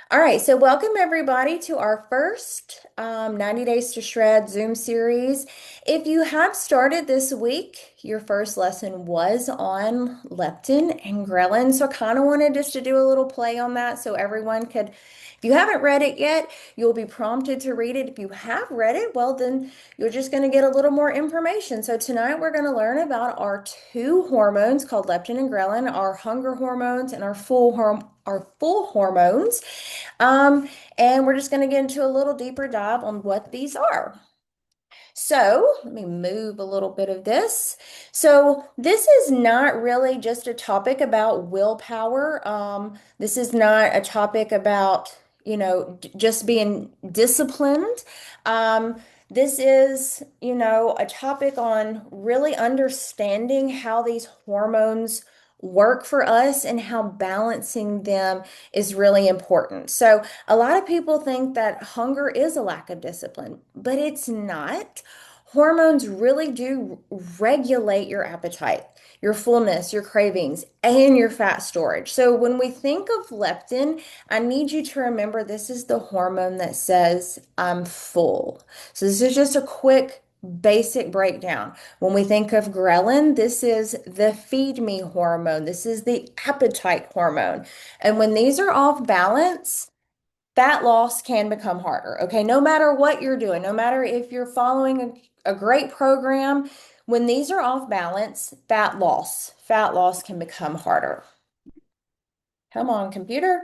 All right, so welcome everybody to our first 90 Days to Shred Zoom series. If you have started this week, your first lesson was on leptin and ghrelin. So I kind of wanted just to do a little play on that so everyone could, if you haven't read it yet, you'll be prompted to read it. If you have read it, well, then you're just going to get a little more information. So tonight we're going to learn about our two hormones called leptin and ghrelin, our hunger hormones and our full hormones. Um, and we're just going to get into a little deeper dive on what these are. So let me move a little bit of this. So this is not really just a topic about willpower. This is not a topic about, just being disciplined. This is, a topic on really understanding how these hormones work for us and how balancing them is really important. So a lot of people think that hunger is a lack of discipline, but it's not. Hormones really do regulate your appetite, your fullness, your cravings, and your fat storage. So when we think of leptin, I need you to remember this is the hormone that says, I'm full. So this is just a quick basic breakdown. When we think of ghrelin, this is the feed me hormone. This is the appetite hormone. And when these are off balance, fat loss can become harder. Okay, no matter what you're doing, no matter if you're following a great program, when these are off balance, fat loss can become harder. Come on, computer.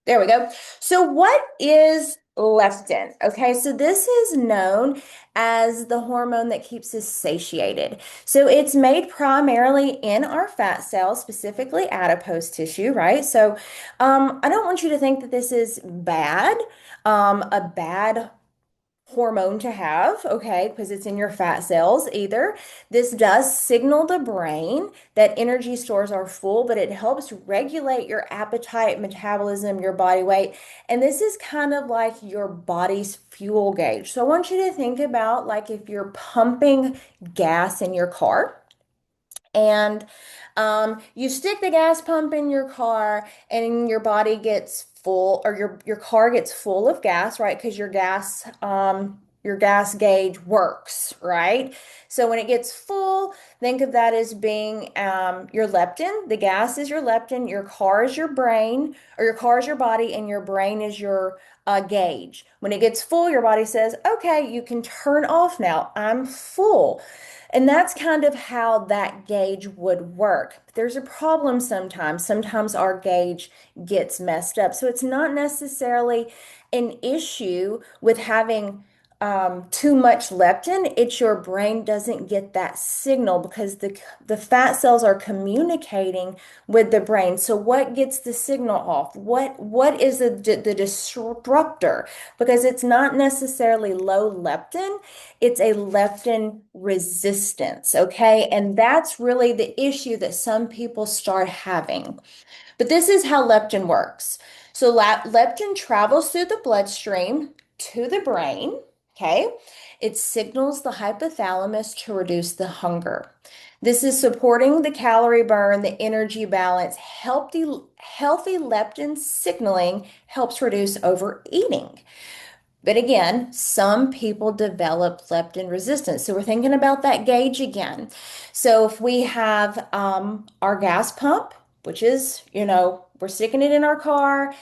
There we go. So, what is leptin? Okay, so this is known as the hormone that keeps us satiated. So, it's made primarily in our fat cells, specifically adipose tissue, right? So, I don't want you to think that this is bad, a bad hormone to have, okay, because it's in your fat cells either. This does signal the brain that energy stores are full, but it helps regulate your appetite, metabolism, your body weight. And this is kind of like your body's fuel gauge. So I want you to think about like if you're pumping gas in your car. And you stick the gas pump in your car and your body gets full or your car gets full of gas, right? Because your gas gauge works, right? So when it gets full, think of that as being your leptin. The gas is your leptin, your car is your brain, or your car is your body, and your brain is your gauge. When it gets full, your body says, okay, you can turn off now. I'm full. And that's kind of how that gauge would work. But there's a problem sometimes. Sometimes our gauge gets messed up. So it's not necessarily an issue with having too much leptin. It's your brain doesn't get that signal because the fat cells are communicating with the brain. So what gets the signal off? What is the disruptor? Because it's not necessarily low leptin. It's a leptin resistance, okay? And that's really the issue that some people start having. But this is how leptin works. So leptin travels through the bloodstream to the brain, okay? It signals the hypothalamus to reduce the hunger. This is supporting the calorie burn, the energy balance. Healthy leptin signaling helps reduce overeating. But again, some people develop leptin resistance. So we're thinking about that gauge again. So if we have our gas pump, which is, we're sticking it in our car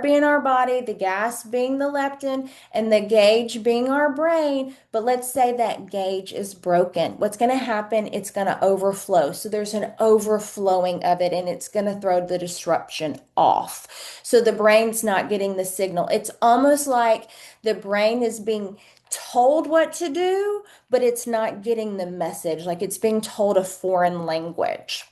being our body, the gas being the leptin, and the gauge being our brain. But let's say that gauge is broken. What's going to happen? It's going to overflow. So there's an overflowing of it, and it's going to throw the disruption off. So the brain's not getting the signal. It's almost like the brain is being told what to do, but it's not getting the message, like it's being told a foreign language.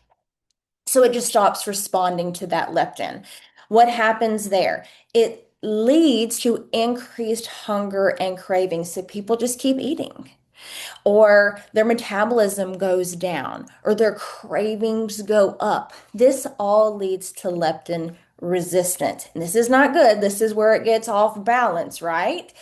So it just stops responding to that leptin. What happens there? It leads to increased hunger and craving. So people just keep eating, or their metabolism goes down, or their cravings go up. This all leads to leptin resistant. And this is not good. This is where it gets off balance, right?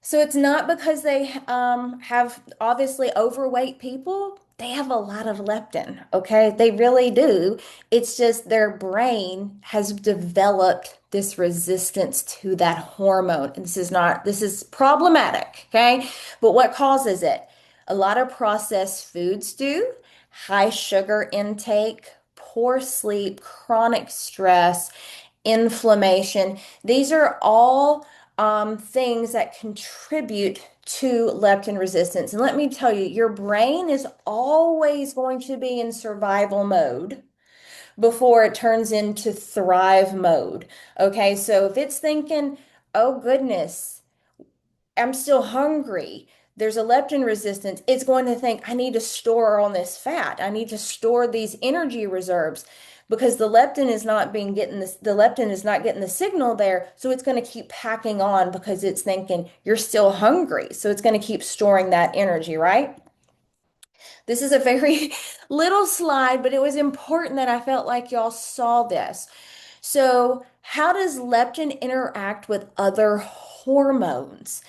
So it's not because they have obviously overweight people. they have a lot of leptin, okay? They really do. It's just their brain has developed this resistance to that hormone. And this is problematic, okay? But what causes it? A lot of processed foods do, high sugar intake, poor sleep, chronic stress, inflammation. These are all things that contribute to leptin resistance. And let me tell you, your brain is always going to be in survival mode before it turns into thrive mode. Okay, so if it's thinking, oh goodness, I'm still hungry. There's a leptin resistance. It's going to think, I need to store all this fat. I need to store these energy reserves because the leptin is not getting the signal there. So it's going to keep packing on because it's thinking you're still hungry. So it's going to keep storing that energy, right? This is a very little slide, but it was important that I felt like y'all saw this. So, how does leptin interact with other hormones?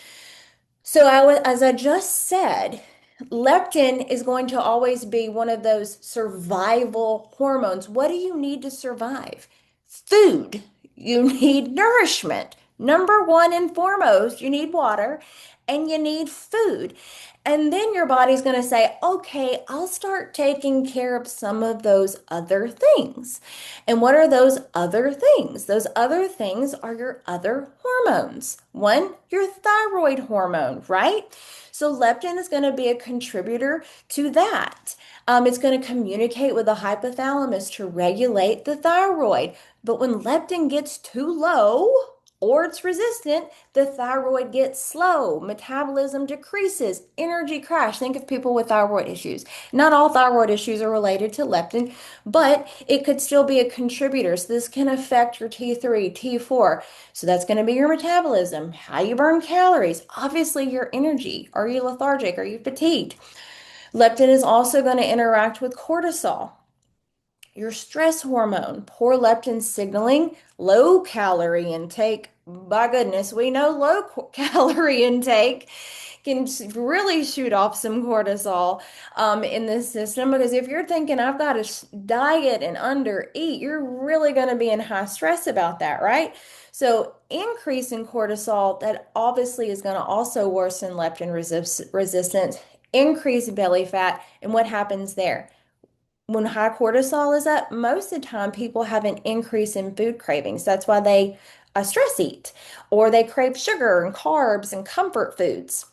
As I just said, leptin is going to always be one of those survival hormones. What do you need to survive? Food. You need nourishment. Number one and foremost, you need water and you need food. And then your body's going to say, okay, I'll start taking care of some of those other things. And what are those other things? Those other things are your other hormones. One, your thyroid hormone, right? So leptin is going to be a contributor to that. It's going to communicate with the hypothalamus to regulate the thyroid. But when leptin gets too low, or it's resistant, the thyroid gets slow, metabolism decreases, energy crash. Think of people with thyroid issues. Not all thyroid issues are related to leptin, but it could still be a contributor. So this can affect your T3, T4. So that's going to be your metabolism, how you burn calories, obviously your energy. Are you lethargic? Are you fatigued? Leptin is also going to interact with cortisol, your stress hormone, poor leptin signaling, low calorie intake. By goodness, we know calorie intake can really shoot off some cortisol in this system because if you're thinking, I've got to diet and under eat, you're really going to be in high stress about that, right? So, increase in cortisol, that obviously is going to also worsen leptin resistance, increase belly fat. And what happens there? When high cortisol is up, most of the time people have an increase in food cravings. That's why they stress eat or they crave sugar and carbs and comfort foods.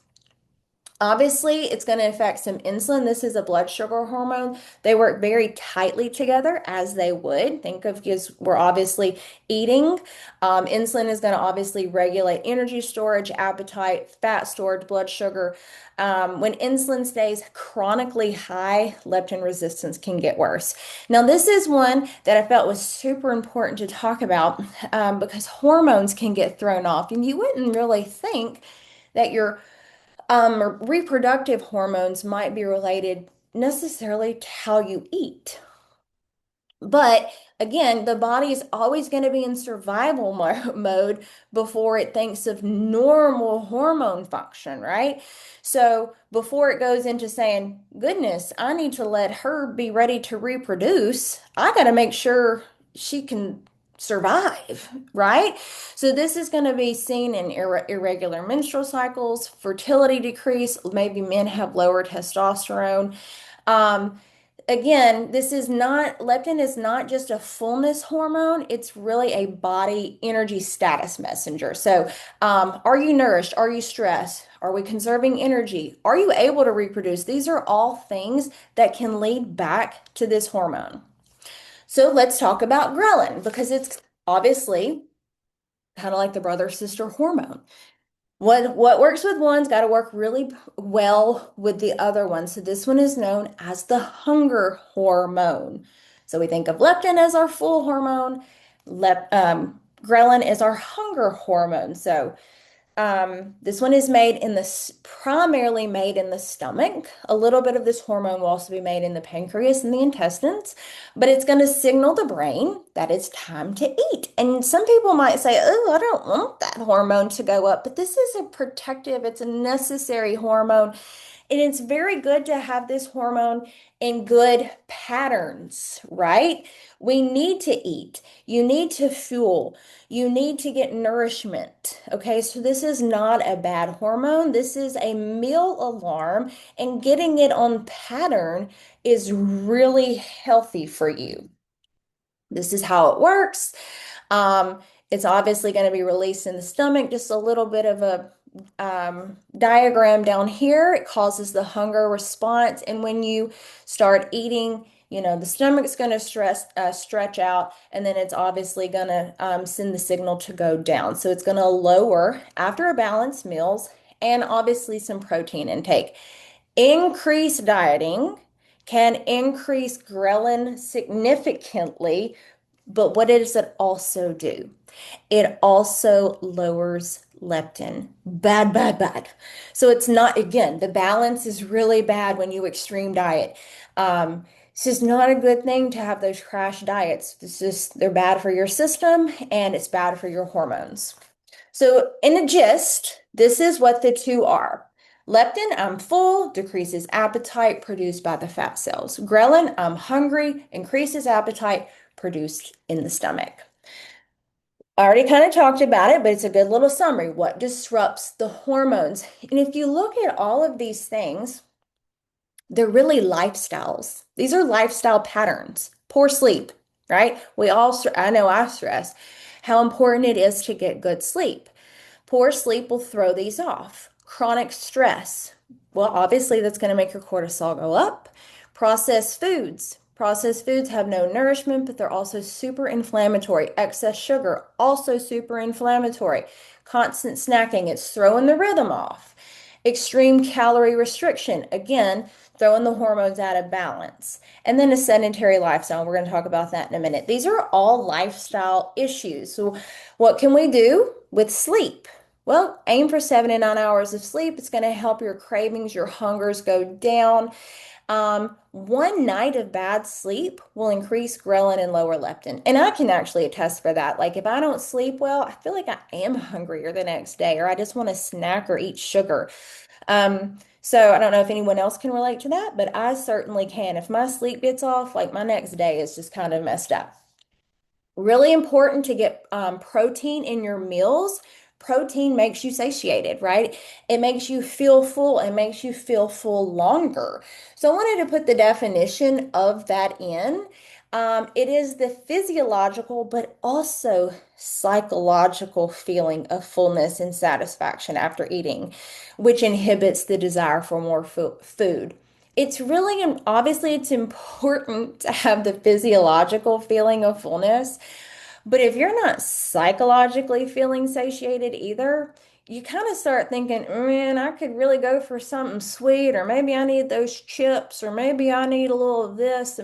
Obviously, it's going to affect some insulin. This is a blood sugar hormone. They work very tightly together as they would. Think of because we're obviously eating. Insulin is going to obviously regulate energy storage, appetite, fat storage, blood sugar. When insulin stays chronically high, leptin resistance can get worse. Now, this is one that I felt was super important to talk about because hormones can get thrown off, and you wouldn't really think that your reproductive hormones might be related necessarily to how you eat. But again, the body is always going to be in survival mode before it thinks of normal hormone function, right? So before it goes into saying, goodness, I need to let her be ready to reproduce, I got to make sure she can survive, right? So this is going to be seen in irregular menstrual cycles, fertility decrease, maybe men have lower testosterone. Um, Again, leptin is not just a fullness hormone, it's really a body energy status messenger. So, are you nourished? Are you stressed? Are we conserving energy? Are you able to reproduce? These are all things that can lead back to this hormone. So, let's talk about ghrelin because it's obviously kind of like the brother sister hormone. What works with one's got to work really well with the other one. So this one is known as the hunger hormone. So we think of leptin as our full hormone, ghrelin is our hunger hormone. So this one is primarily made in the stomach. A little bit of this hormone will also be made in the pancreas and the intestines, but it's going to signal the brain that it's time to eat. And some people might say, oh, I don't want that hormone to go up, but this is a protective, it's a necessary hormone. And it's very good to have this hormone in good patterns, right? We need to eat. You need to fuel. You need to get nourishment. Okay, so this is not a bad hormone. This is a meal alarm, and getting it on pattern is really healthy for you. This is how it works. Um, it's obviously going to be released in the stomach, just a little bit of a diagram down here. It causes the hunger response. And when you start eating, the stomach's going to stretch out, and then it's obviously going to send the signal to go down. So it's going to lower after a balanced meals and obviously some protein intake. Increased dieting can increase ghrelin significantly, but what does it also do? It also lowers leptin. Bad, bad, bad. So it's not, again, the balance is really bad when you extreme diet. It's just not a good thing to have those crash diets. It's just, they're bad for your system and it's bad for your hormones. So, in a gist, this is what the two are. Leptin, I'm full, decreases appetite produced by the fat cells. Ghrelin, I'm hungry, increases appetite produced in the stomach. I already kind of talked about it, but it's a good little summary. What disrupts the hormones? And if you look at all of these things, they're really lifestyles. These are lifestyle patterns. Poor sleep, right? I know I stress how important it is to get good sleep. Poor sleep will throw these off. Chronic stress. Well, obviously, that's going to make your cortisol go up. Processed foods. Processed foods have no nourishment, but they're also super inflammatory. Excess sugar, also super inflammatory. Constant snacking, it's throwing the rhythm off. Extreme calorie restriction, again, throwing the hormones out of balance. And then a sedentary lifestyle. We're going to talk about that in a minute. These are all lifestyle issues. So, what can we do with sleep? Well, aim for 7 to 9 hours of sleep. It's going to help your cravings, your hungers go down. One night of bad sleep will increase ghrelin and lower leptin. And I can actually attest for that. Like if I don't sleep well, I feel like I am hungrier the next day, or I just want to snack or eat sugar. So I don't know if anyone else can relate to that, but I certainly can. If my sleep gets off, like my next day is just kind of messed up. Really important to get protein in your meals. Protein makes you satiated, right? It makes you feel full and makes you feel full longer. So I wanted to put the definition of that in. It is the physiological but also psychological feeling of fullness and satisfaction after eating, which inhibits the desire for more food. It's really, obviously, it's important to have the physiological feeling of fullness, but if you're not psychologically feeling satiated either, you kind of start thinking, man, I could really go for something sweet, or maybe I need those chips, or maybe I need a little of this.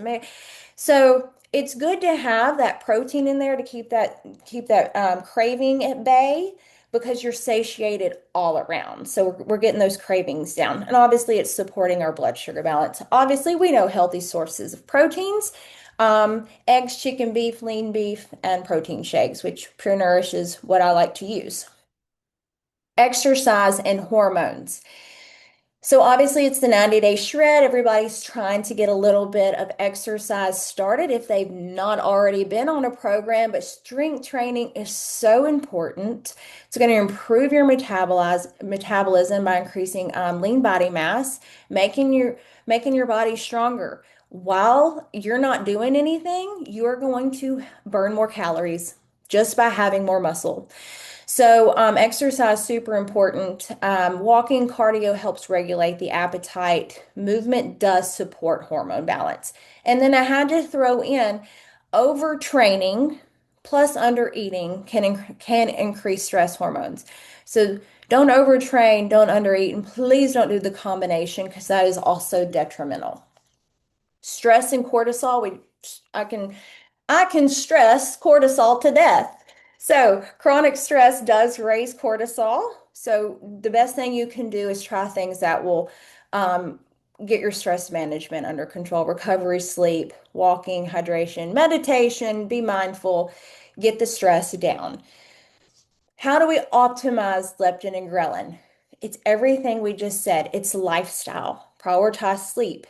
So it's good to have that protein in there to keep that craving at bay because you're satiated all around. So we're getting those cravings down. And obviously, it's supporting our blood sugar balance. Obviously, we know healthy sources of proteins. Eggs, chicken, beef, lean beef, and protein shakes, which Pure Nourish is what I like to use. Exercise and hormones. So obviously it's the 90-day shred. Everybody's trying to get a little bit of exercise started if they've not already been on a program, but strength training is so important. It's going to improve your metabolism by increasing lean body mass, making your body stronger. While you're not doing anything, you're going to burn more calories just by having more muscle. So, exercise super important. Walking cardio helps regulate the appetite. Movement does support hormone balance. And then I had to throw in overtraining plus undereating can increase stress hormones. So don't overtrain, don't undereat, and please don't do the combination because that is also detrimental. Stress and cortisol, I can I can stress cortisol to death. So, chronic stress does raise cortisol. So, the best thing you can do is try things that will um, get your stress management under control: recovery, sleep, walking, hydration, meditation, be mindful, get the stress down. How do we optimize leptin and ghrelin? It's everything we just said. It's lifestyle. Prioritize sleep.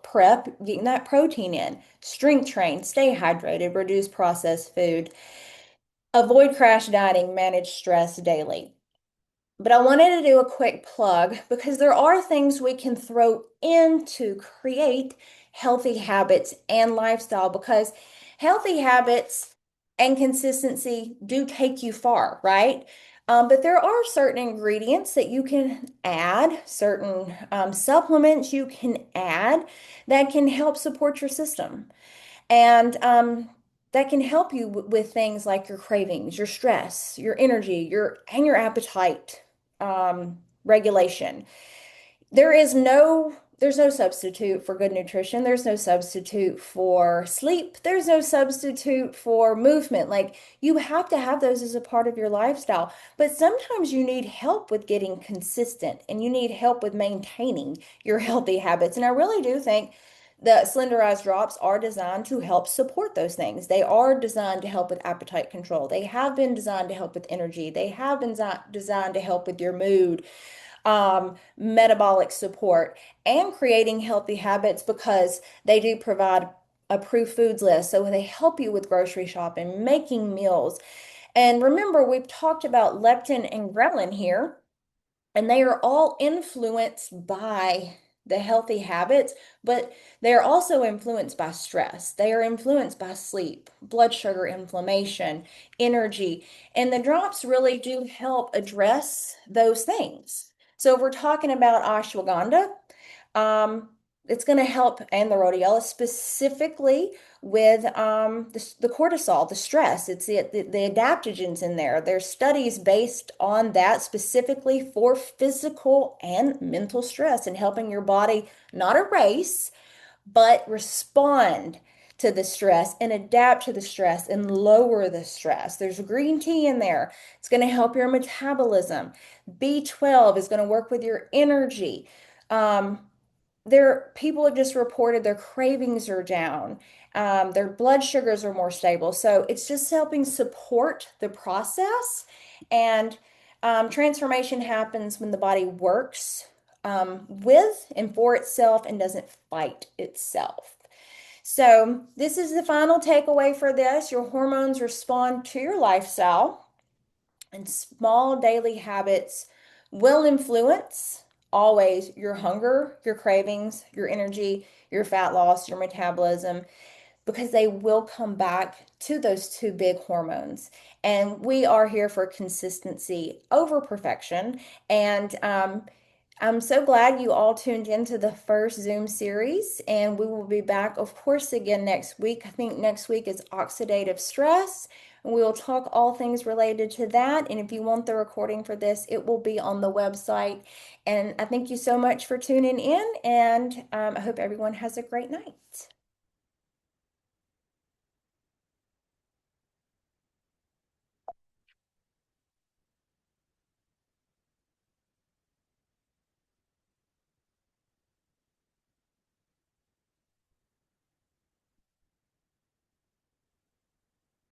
Prep, getting that protein in. Strength train, stay hydrated, reduce processed food. Avoid crash dieting, manage stress daily. But I wanted to do a quick plug because there are things we can throw in to create healthy habits and lifestyle because healthy habits and consistency do take you far, right? But there are certain ingredients that you can add, certain supplements you can add that can help support your system. And that can help you with things like your cravings, your stress, your energy, your appetite regulation. There's no substitute for good nutrition. There's no substitute for sleep. There's no substitute for movement. Like you have to have those as a part of your lifestyle. But sometimes you need help with getting consistent and you need help with maintaining your healthy habits. And I really do think the slenderized drops are designed to help support those things. They are designed to help with appetite control. They have been designed to help with energy. They have been designed to help with your mood, metabolic support, and creating healthy habits because they do provide approved foods list. So they help you with grocery shopping, making meals. And remember, we've talked about leptin and ghrelin here. And they are all influenced by the healthy habits, but they are also influenced by stress. They are influenced by sleep, blood sugar, inflammation, energy. And the drops really do help address those things. So if we're talking about ashwagandha, um, it's going to help, and the rhodiola specifically with the cortisol, the stress. It's the adaptogens in there. There's studies based on that specifically for physical and mental stress and helping your body not erase, but respond to the stress and adapt to the stress and lower the stress. There's green tea in there. It's going to help your metabolism. B12 is going to work with your energy. Um, People have just reported their cravings are down, their blood sugars are more stable. So it's just helping support the process. And transformation happens when the body works with and for itself and doesn't fight itself. So this is the final takeaway for this. Your hormones respond to your lifestyle. And small daily habits will influence always your hunger, your cravings, your energy, your fat loss, your metabolism, because they will come back to those two big hormones. And we are here for consistency over perfection. And I'm so glad you all tuned into the first Zoom series, and we will be back, of course, again next week. I think next week is oxidative stress, and we will talk all things related to that. And if you want the recording for this, it will be on the website. And I thank you so much for tuning in, and I hope everyone has a great night.